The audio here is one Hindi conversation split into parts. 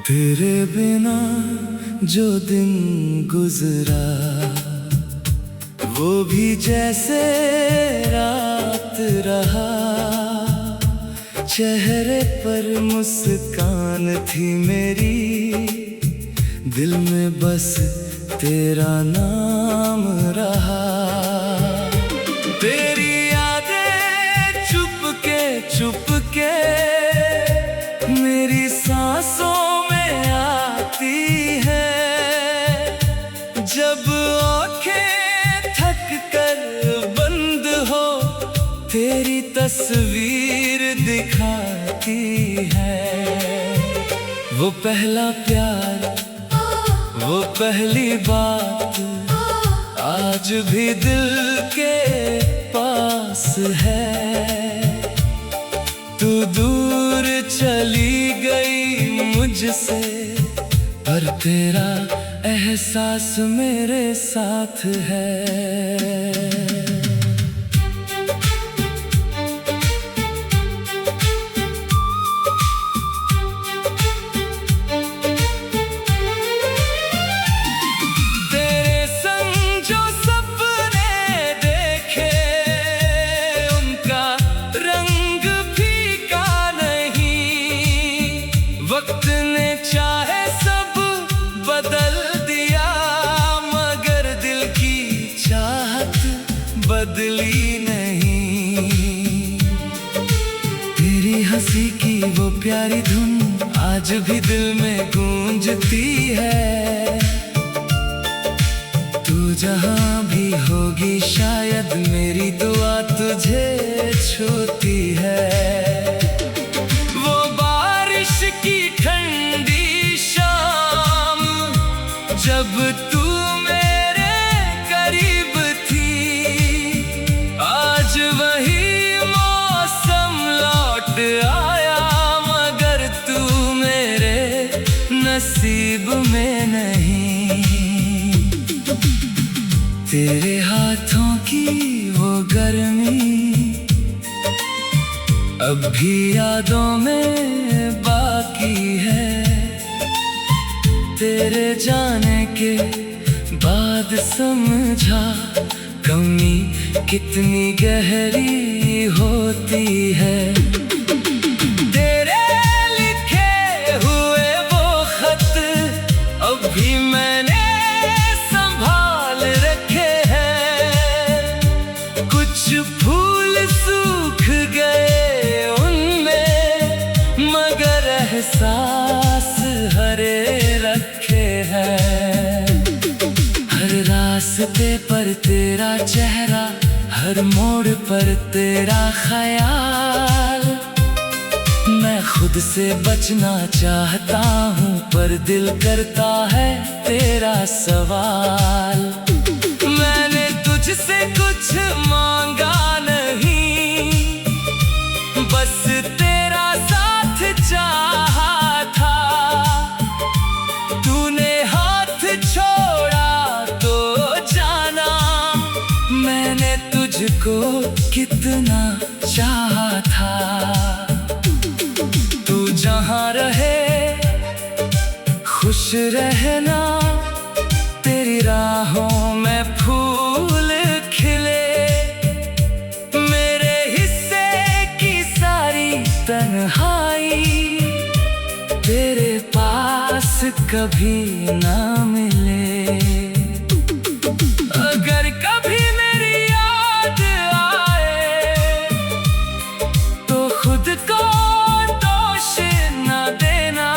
तेरे बिना जो दिन गुजरा वो भी जैसे रात रहा। चेहरे पर मुस्कान थी मेरी, दिल में बस तेरा नाम रहा। तेरी यादें चुपके मेरी सांसों में आती है। जब आँखें थक कर बंद हो तेरी तस्वीर दिखाती है। वो पहला प्यार, वो पहली बात आज भी दिल के पास है। तू दूर चली गई मुझसे, पर तेरा एहसास मेरे साथ है। वक्त ने चाहे सब बदल दिया, मगर दिल की चाहत बदली नहीं। तेरी हंसी की वो प्यारी धुन आज भी दिल में गूंजती है। तू जहां भी होगी शायद मेरी दुआ तुझे छूती है। की ठंडी शाम जब तू मेरे करीब थी, आज वही मौसम लौट आया, मगर तू मेरे नसीब में नहीं। तेरे हाथों की वो गर्मी अब भी यादों में बाकी है। तेरे जाने के बाद समझा कमी कितनी गहरी होती है। तेरे लिखे हुए वो खत अब भी मैंने संभाल रखे हैं। कुछ फूल सूख गए एहसास हरे रखे हैं। हर रास्ते पर तेरा चेहरा, हर मोड़ पर तेरा ख्याल। मैं खुद से बचना चाहता हूँ पर दिल करता है तेरा सवाल। मैंने तुझसे कुछ मांगा नहीं, बस तेरा साथ चाहा था। तूने हाथ छोड़ा तो जाना मैंने तुझको कितना चाहा था। तू जहां रहे खुश रहना, तेरी राहों में फूल खिले। मेरे हिस्से की सारी तन्हाई तेरे पास कभी ना मिले। अगर कभी मेरी याद आए तो खुद को दोष न देना।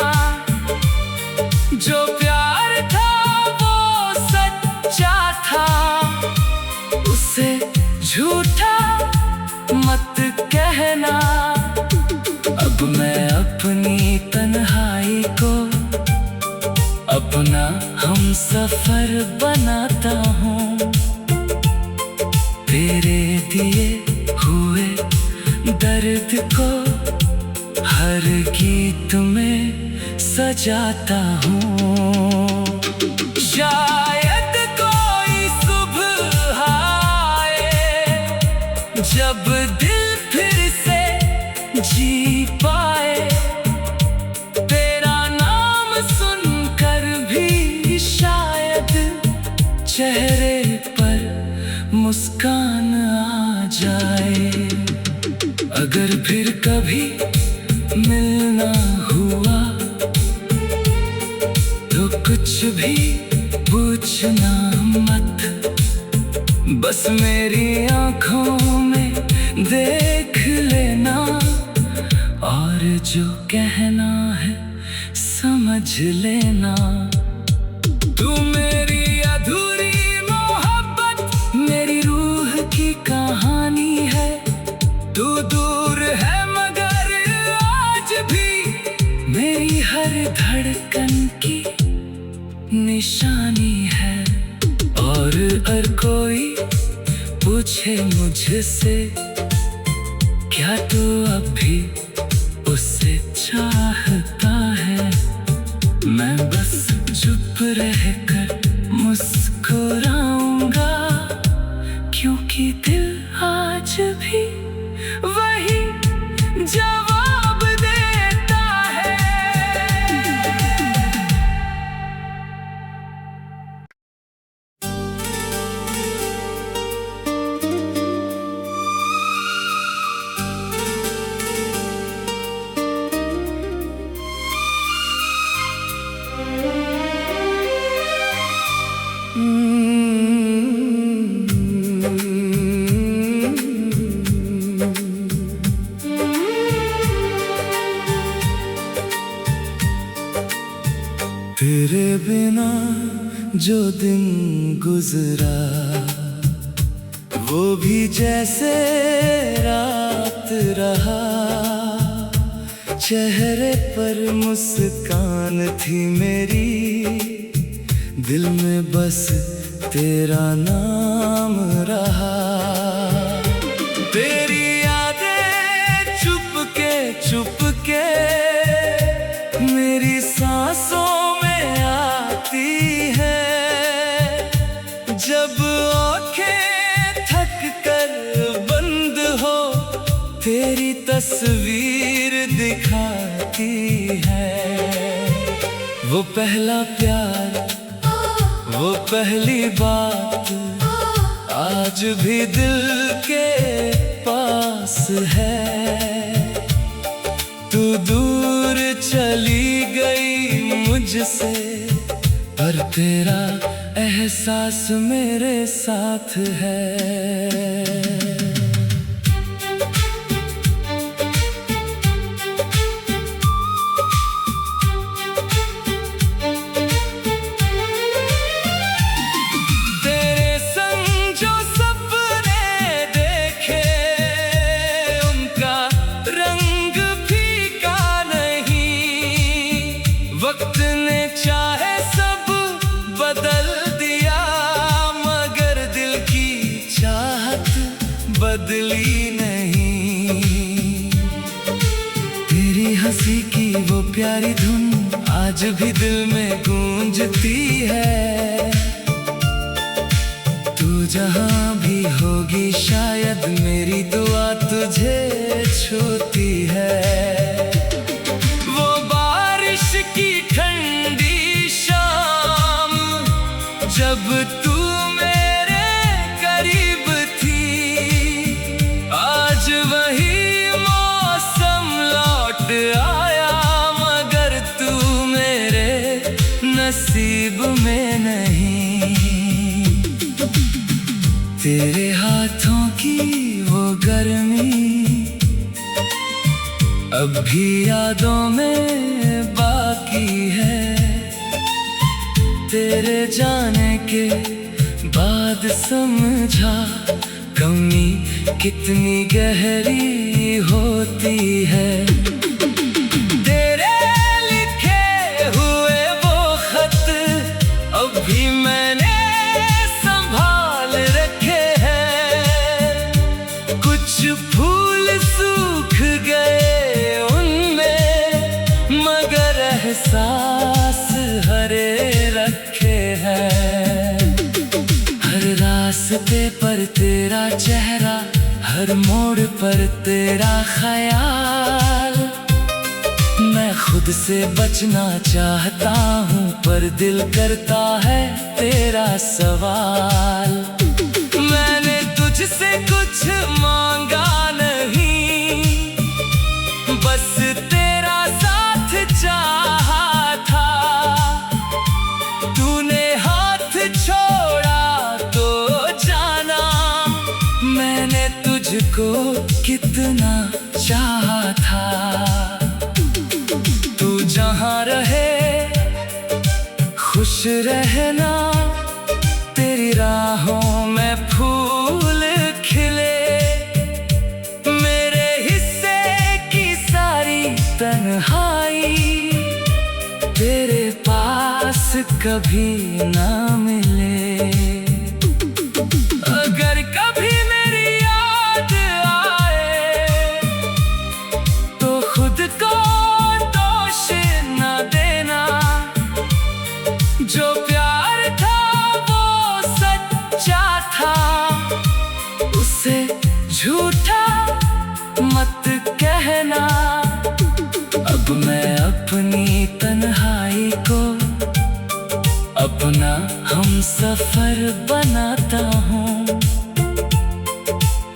जो प्यार था वो सच्चा था, उसे झूठा मत कहना। अब मैं अपनी तन्हाई को अपना हम सफर बनाता हूँ। तेरे दिए हुए दर्द को हर गीत में सजाता हूँ। चेहरे पर मुस्कान आ जाए। अगर फिर कभी मिलना हुआ तो कुछ भी पूछना मत, बस मेरी आँखों में देख लेना, और जो कहना है समझ लेना। तू मेरी अधूरी मोहब्बत, मेरी रूह की कहानी है। तू दूर है मगर आज भी मेरी हर धड़कन की निशानी है। और हर कोई पूछे मुझसे क्या तू अब भी उससे चाहता है, मैं बस चुप रहकर मुस्कुराऊंगा, क्योंकि दिल आज भी वही जवाब देता है। तेरे बिना जो दिन गुजरा वो भी जैसे रात रहा। चेहरे पर मुस्कान थी मेरी, दिल में बस तेरा नाम रहा। तेरी यादें चुपके मेरी सांसों में आती है। जब आँखें थक कर बंद हो तेरी तस्वीर दिखाती है। वो पहला प्यार, वो पहली बात आज भी दिल के पास है। तू दूर चली गई मुझसे, पर तेरा एहसास मेरे साथ है। वक्त ने चाहे सब बदल दिया, मगर दिल की चाहत बदली नहीं। तेरी हंसी की वो प्यारी धुन आज भी दिल में गूंजती है। तू जहां भी होगी शायद मेरी दुआ तुझे छूती है। की ठंडी शाम जब तू मेरे करीब थी, आज वही मौसम लौट आया, मगर तू मेरे नसीब में नहीं। तेरे हाथों की वो गर्मी अब भी यादों में बाकी है। तेरे जाने के बाद समझा कमी कितनी गहरी होती है। तेरे लिखे हुए वो खत अब भी मैंने संभाल रखे हैं। कुछ फूल सूख गए उनमें, मगर एहसास हरे रखे हैं। हर रास्ते पर तेरा चेहरा, हर मोड़ पर तेरा ख्याल। मैं खुद से बचना चाहता हूँ पर दिल करता है तेरा सवाल। मैंने तुझसे कुछ मांगा नहीं, बस तेरा साथ चाहा था। तूने हाथ छोड़ा तो जाना मैंने तुझको कितना चाहा था। तू जहाँ रहे खुश रहना, तेरी राहों में फूल खिले। मेरे हिस्से की सारी तन्हाई तेरे पास कभी ना मिले। अगर कभी मेरी याद आए तो खुद को दोष न देना। जो प्यार था वो सच्चा था, उसे झूठा मत कहना। अब मैं अपनी तन्हाई को अपना हमसफर बनाता हूँ।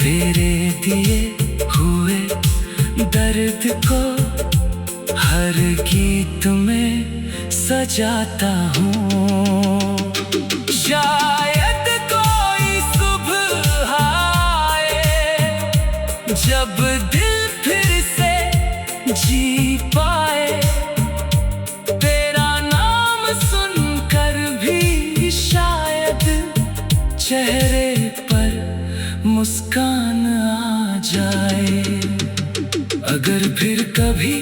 तेरे दिए हुए दर्द को हर गीत में सजाता हूँ। शायद कोई सुबह आए जब दिल फिर से जी पाए। तेरा नाम सुनकर भी शायद चेहरे पर मुस्कान आ जाए। अगर फिर कभी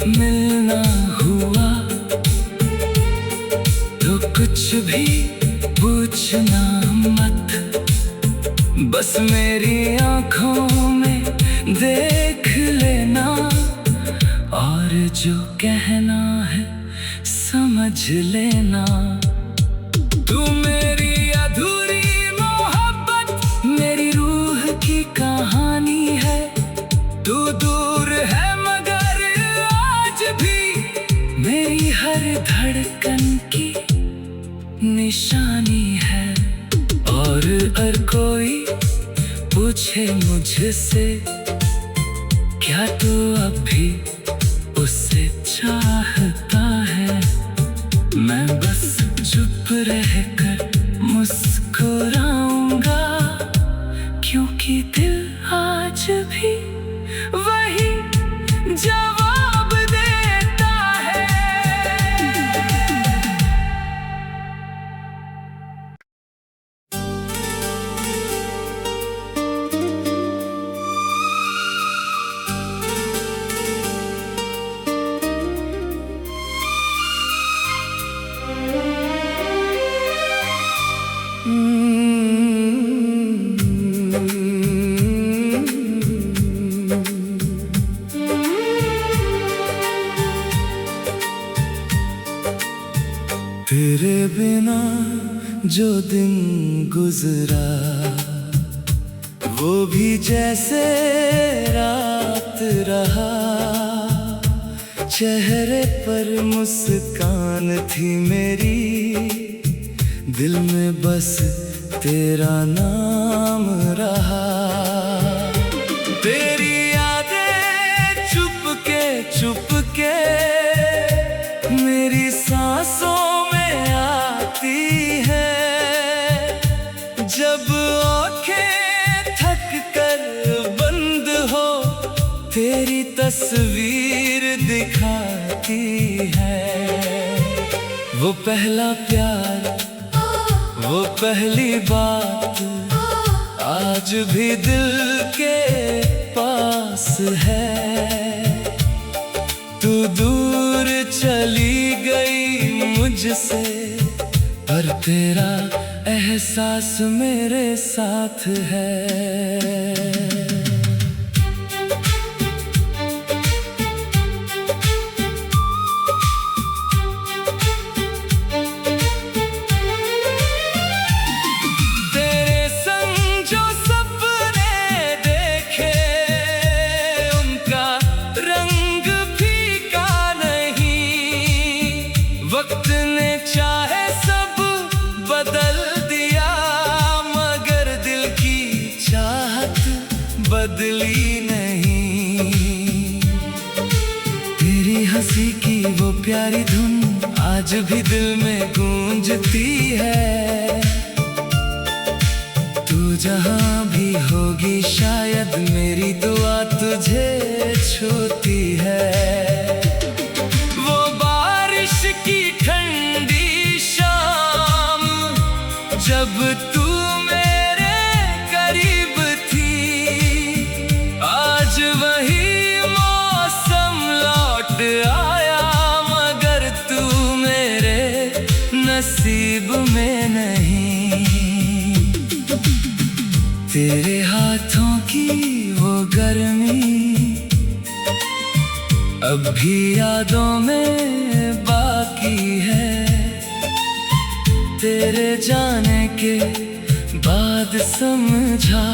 मिलना हुआ तो कुछ भी पूछना मत, बस मेरी आँखों में देख लेना। और जो कहना है समझ लेना। तू मेरी अधूरी मोहब्बत, मेरी रूह की कहानी है। तू दूर है मगर आज भी मेरी हर धड़कन की निशानी है। और हर कोई पूछे मुझसे क्या तू अब भी उसे चाहता है, मैं बस चुप रहकर मुस्कुराऊंगा। क्योंकि दिल आज भी वही जवाब देता है। तेरे बिना जो दिन गुजरा वो भी जैसे रात रहा। चेहरे पर मुस्कान थी मेरी, दिल में बस तेरा नाम रहा। तेरी यादें चुपके मेरी सांसों में आती है। जब आँखें थक कर बंद हो तेरी तस्वीर दिखाती है। वो पहला प्यार, वो पहली बात आज भी दिल के पास है। तू दूर चली गई मुझसे, पर तेरा एहसास मेरे साथ है। आज भी दिल में गूंजती है। तू जहां भी होगी शायद मेरी दुआ तुझे छूती है। वो बारिश की ठंडी शाम जब तू मेरे करीब थी, आज वही मौसम लौट आया मगर तू मेरे नसीब में नहीं। तेरे हाथों की वो गर्मी अब भी यादों में बाकी है। तेरे जाने के बाद समझा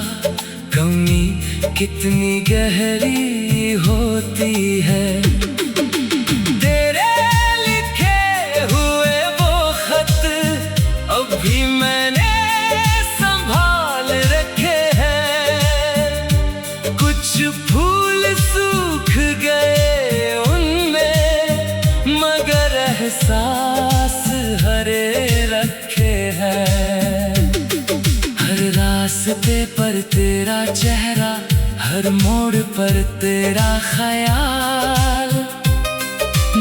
कमी कितनी गहरी होती है। तेरे लिखे हुए वो खत अब भी मैंने संभाल रखे हैं। कुछ फूल सूख गए उनमें मगर एहसास हरे रखे हैं। हर रास्ते पर तेरा चेहरा, हर मोड़ पर तेरा ख्याल।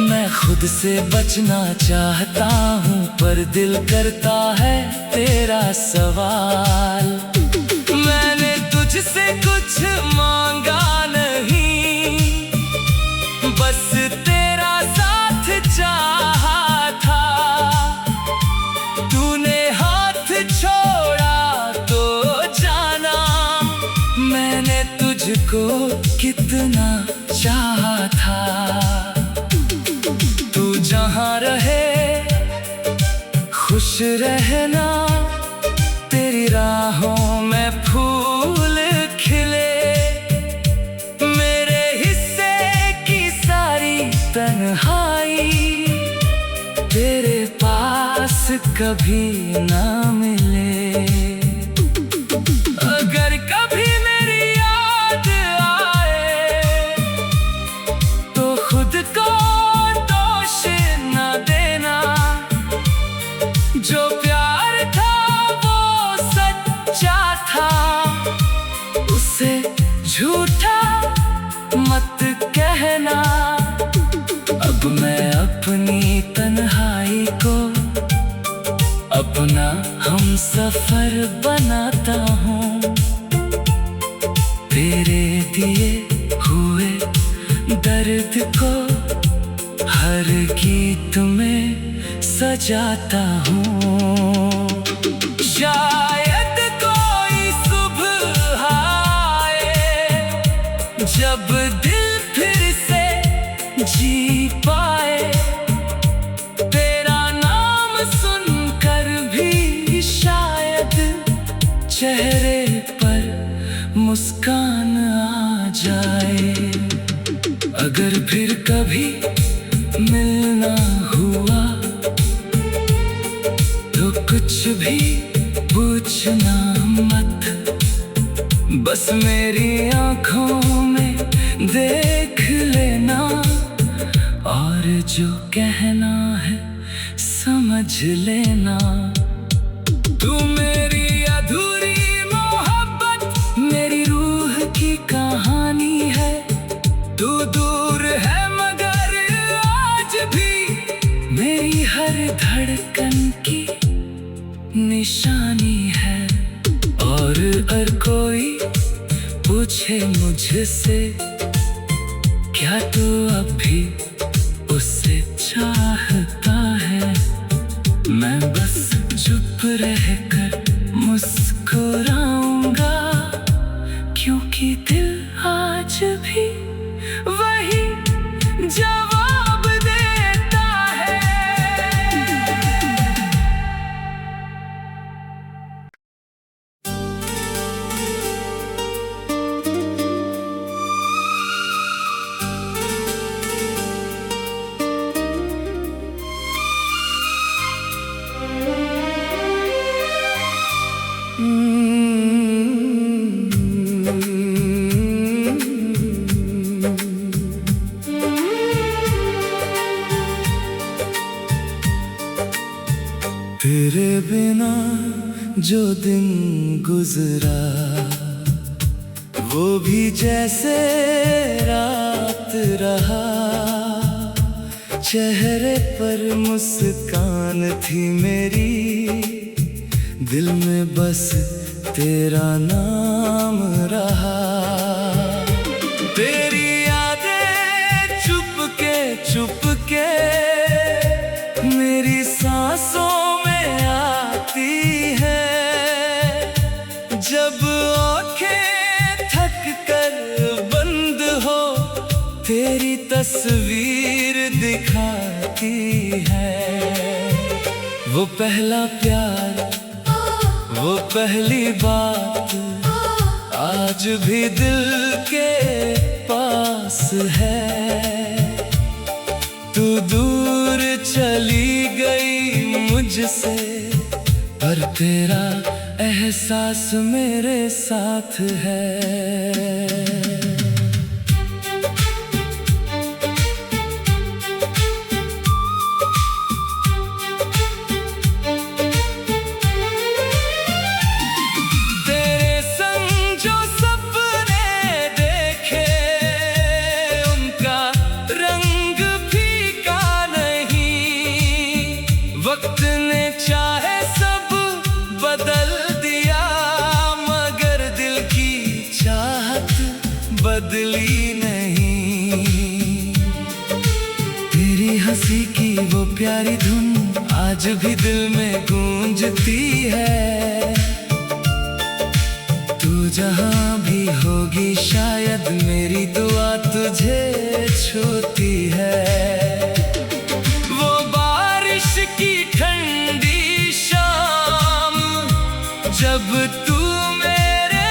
मैं खुद से बचना चाहता हूँ पर दिल करता है तेरा सवाल। मैंने तुझसे कुछ मांगा नहीं, बस तेरा साथ चाहा था। तूने हाथ छोड़ा तो जाना मैंने तुझको कितना चाहा था। तू जहां रहे खुश रहना, तेरी राहों में फूल खिले। मेरे हिस्से की सारी तन्हाई तेरे पास कभी ना मिले। अगर कभी मेरी याद आए तो खुद को दोष न देना। जो प्यार था वो सच्चा था, उसे झूठा मत कहना। अब मैं अपनी तन्हाई को अपना हम सफर बनाता हूँ। तेरे दिए हुए दर्द को हर गीत में सजाता हूँ। शायद कोई सुबह आए जब दिल फिर से जी पाए। तेरा नाम सुनकर भी शायद चेहरे पर मुस्कान आ जाए। अगर फिर कभी मिलना हुआ तो कुछ भी पूछना मत, बस मेरी आंखों में देख लेना। और जो कहना है समझ लेना। तू मेरी अधूरी मोहब्बत, मेरी रूह की कहानी है। तू दूर है मगर आज भी मेरी हर धड़कन की निशानी है। और हर कोई पूछे मुझसे क्या तू अब भी उससे चाहता है, मैं बस चुप रहकर मुस्कुराऊंगा। क्योंकि दिल आज भी वही जवाब देता है। बिना जो दिन गुजरा वो भी जैसे रात रहा। चेहरे पर मुस्कान थी मेरी, दिल में बस तेरा नाम रहा। तेरी यादें चुपके मेरी सांसों में आती है। जब आँखें थक कर बंद हो तेरी तस्वीर दिखाती है। वो पहला प्यार, वो पहली बात आज भी दिल के पास है। तू दूर चली गई मुझसे, पर तेरा एहसास मेरे साथ है। वक्त ने चाहे सब बदल दिया, मगर दिल की चाहत बदली नहीं। तेरी हंसी की वो प्यारी धुन आज भी दिल में गूंजती है। तू जहां भी होगी शायद मेरी दुआ तुझे छूती है। की ठंडी शाम जब तू मेरे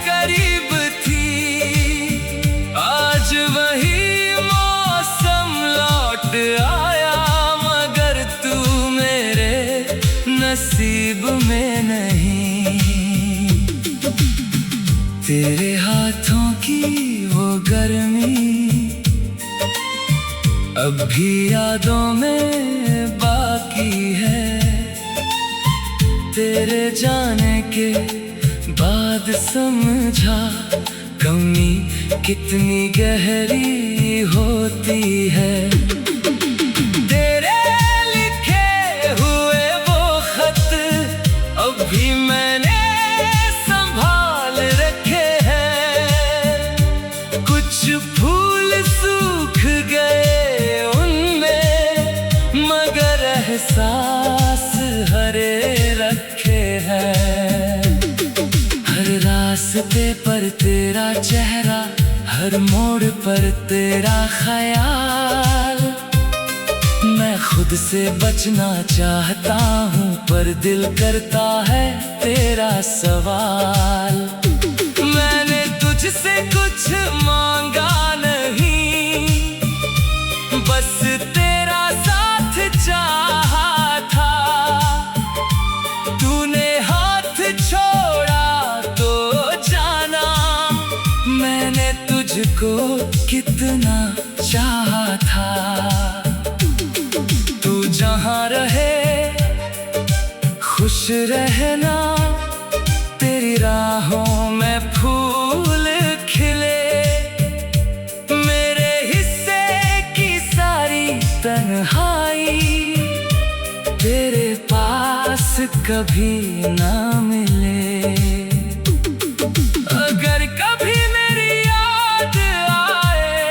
करीब थी, आज वही मौसम लौट आया, मगर तू मेरे नसीब में नहीं। तेरे हाथों की वो गर्मी अब भी यादों में बाकी है। तेरे जाने के बाद समझा कमी कितनी गहरी होती है। तेरे लिखे हुए वो खत अब भी मैंने संभाल रखे हैं। कुछ फूल सूख गए एहसास हरे रखे हैं। हर रास्ते पर तेरा चेहरा, हर मोड़ पर तेरा ख्याल। मैं खुद से बचना चाहता हूँ पर दिल करता है तेरा सवाल। मैंने तुझसे कुछ मांगा नहीं, बस तेरा साथ चाहा था। तूने हाथ छोड़ा तो जाना मैंने तुझको कितना चाहा था। तू जहां रहे खुश रहना, तेरी राहों में फूल खिले। मेरे हिस्से की सारी तन्हाई तेरे पास कभी ना मिले। अगर कभी मेरी याद आए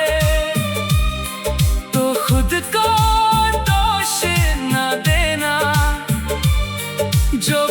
तो खुद को दोष न देना। जो